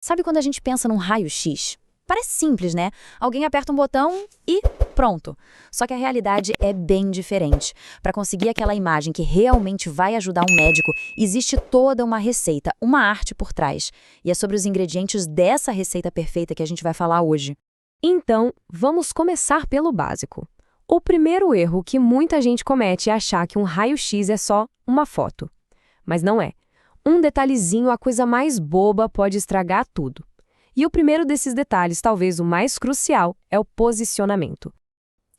Sabe quando a gente pensa num raio-x? Parece simples, né? Alguém aperta um botão e pronto. Só que a realidade é bem diferente. Para conseguir aquela imagem que realmente vai ajudar um médico, existe toda uma receita, uma arte por trás. E é sobre os ingredientes dessa receita perfeita que a gente vai falar hoje. Então, vamos começar pelo básico. O primeiro erro que muita gente comete é achar que um raio-x é só uma foto. Mas não é. Um detalhezinho, a coisa mais boba, pode estragar tudo. E o primeiro desses detalhes, talvez o mais crucial, é o posicionamento.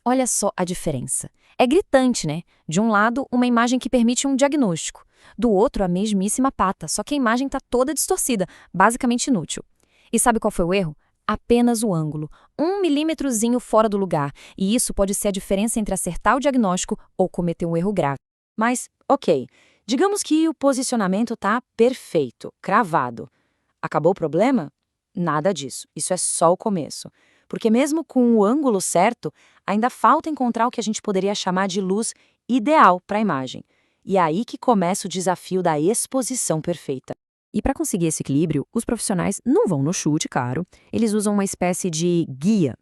Olha só a diferença. É gritante, né? De um lado, uma imagem que permite um diagnóstico. Do outro, a mesmíssima pata, só que a imagem está toda distorcida, basicamente inútil. E sabe qual foi o erro? Apenas o ângulo. 1 milímetrozinho fora do lugar. E isso pode ser a diferença entre acertar o diagnóstico ou cometer um erro grave. Mas, ok, digamos que o posicionamento está perfeito, cravado. Acabou o problema? Nada disso, isso é só o começo. Porque mesmo com o ângulo certo, ainda falta encontrar o que a gente poderia chamar de luz ideal para a imagem. E é aí que começa o desafio da exposição perfeita. E para conseguir esse equilíbrio, os profissionais não vão no chute, claro. Eles usam uma espécie de guia.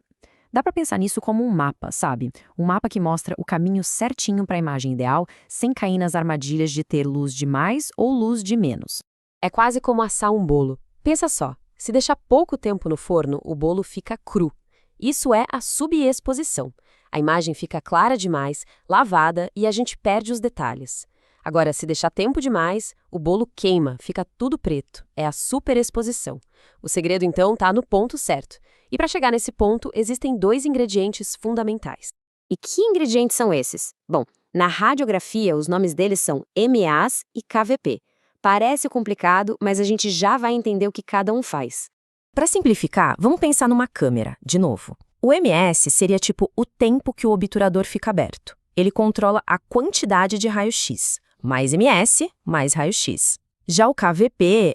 Dá para pensar nisso como um mapa, sabe? Um mapa que mostra o caminho certinho para a imagem ideal, sem cair nas armadilhas de ter luz de mais ou luz de menos. É quase como assar um bolo. Pensa só, se deixar pouco tempo no forno, o bolo fica cru. Isso é a subexposição. A imagem fica clara demais, lavada e a gente perde os detalhes. Agora, se deixar tempo demais, o bolo queima, fica tudo preto. É a superexposição. O segredo, então, está no ponto certo. E para chegar nesse ponto, existem dois ingredientes fundamentais. E que ingredientes são esses? Bom, na radiografia, os nomes deles são MAs e KVP. Parece complicado, mas a gente já vai entender o que cada um faz. Para simplificar, vamos pensar numa câmera, de novo. O MS seria tipo o tempo que o obturador fica aberto. Ele controla a quantidade de raio-x. Mais MS, mais raio-x. Já o KVP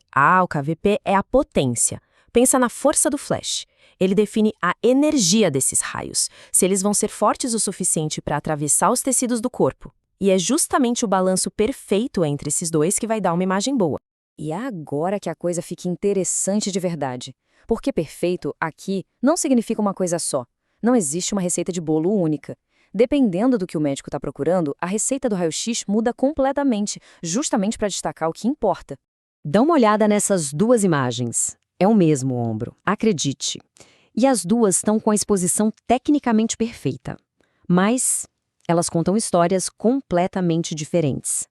é a potência. Pensa na força do flash. Ele define a energia desses raios, se eles vão ser fortes o suficiente para atravessar os tecidos do corpo. E é justamente o balanço perfeito entre esses dois que vai dar uma imagem boa. E é agora que a coisa fica interessante de verdade. Porque perfeito, aqui, não significa uma coisa só. Não existe uma receita de bolo única. Dependendo do que o médico está procurando, a receita do raio-x muda completamente, justamente para destacar o que importa. Dá uma olhada nessas duas imagens. É o mesmo ombro, acredite. E as duas estão com a exposição tecnicamente perfeita. Mas elas contam histórias completamente diferentes.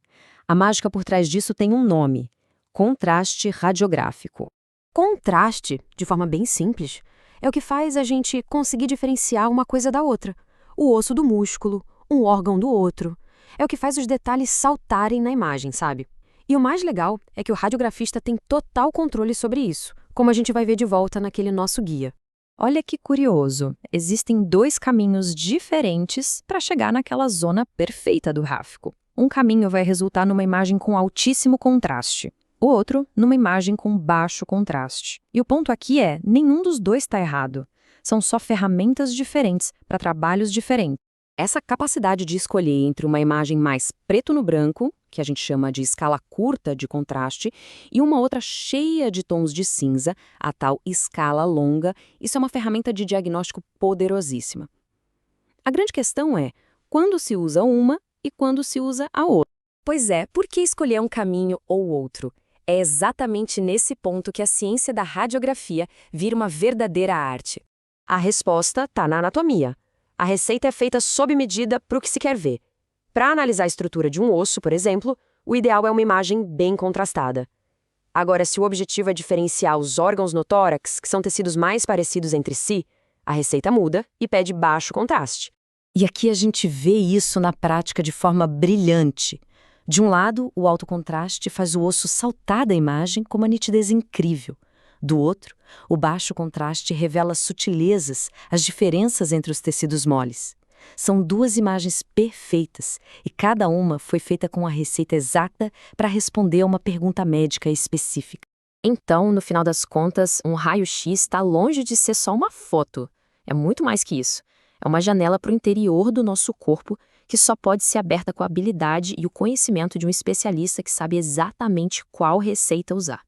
A mágica por trás disso tem um nome: contraste radiográfico. Contraste, de forma bem simples, é o que faz a gente conseguir diferenciar uma coisa da outra. O osso do músculo, um órgão do outro. É o que faz os detalhes saltarem na imagem, sabe? E o mais legal é que o radiografista tem total controle sobre isso, como a gente vai ver de volta naquele nosso guia. Olha que curioso, existem dois caminhos diferentes para chegar naquela zona perfeita do gráfico. Um caminho vai resultar numa imagem com altíssimo contraste, o outro numa imagem com baixo contraste. E o ponto aqui é, nenhum dos dois está errado. São só ferramentas diferentes para trabalhos diferentes. Essa capacidade de escolher entre uma imagem mais preto no branco, que a gente chama de escala curta de contraste, e uma outra cheia de tons de cinza, a tal escala longa, isso é uma ferramenta de diagnóstico poderosíssima. A grande questão é quando se usa uma e quando se usa a outra. Pois é, por que escolher um caminho ou outro? É exatamente nesse ponto que a ciência da radiografia vira uma verdadeira arte. A resposta está na anatomia. A receita é feita sob medida para o que se quer ver. Para analisar a estrutura de um osso, por exemplo, o ideal é uma imagem bem contrastada. Agora, se o objetivo é diferenciar os órgãos no tórax, que são tecidos mais parecidos entre si, a receita muda e pede baixo contraste. E aqui a gente vê isso na prática de forma brilhante. De um lado, o alto contraste faz o osso saltar da imagem com uma nitidez incrível. Do outro, o baixo contraste revela sutilezas, as diferenças entre os tecidos moles. São duas imagens perfeitas e cada uma foi feita com a receita exata para responder a uma pergunta médica específica. Então, no final das contas, um raio-x está longe de ser só uma foto. É muito mais que isso. É uma janela para o interior do nosso corpo que só pode ser aberta com a habilidade e o conhecimento de um especialista que sabe exatamente qual receita usar.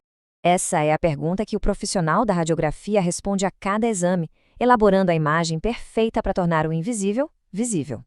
Essa é a pergunta que o profissional da radiografia responde a cada exame, elaborando a imagem perfeita para tornar o invisível visível.